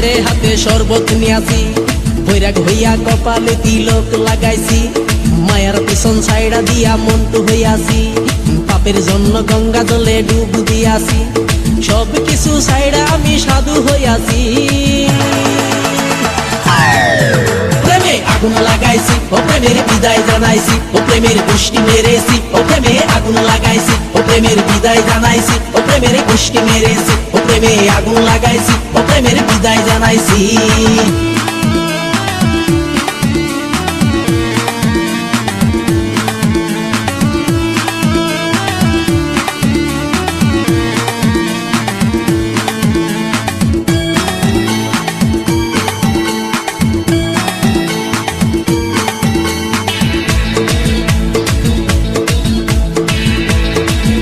ছেড়ে হাতে শরবত নিয়াছি, বৈরাগ হইয়া কপালে তিলক লাগাইছি, মায়ার পিছন ছাইড়া দিয়া মন্টু হইয়াছি, পাপের জন্য গঙ্গা জলে ডুব দিয়াছি, সব কিছু ছাইড়া আমি সাধু হইয়াছি। প্রেমে আগুন লাগাইছি, ও প্রেমের বিদায় জানাইছি, ও প্রেমের গোষ্ঠী মেরেছি, ও প্রেমে আগুন লাগাইছি, ও প্রেমের বিদায় জানাইছি, ও প্রেমের গোষ্ঠী মেরেছি, ও প্রেমে আগুন লাগাইছি, ও প্রেমের বিদায় জানাইছি।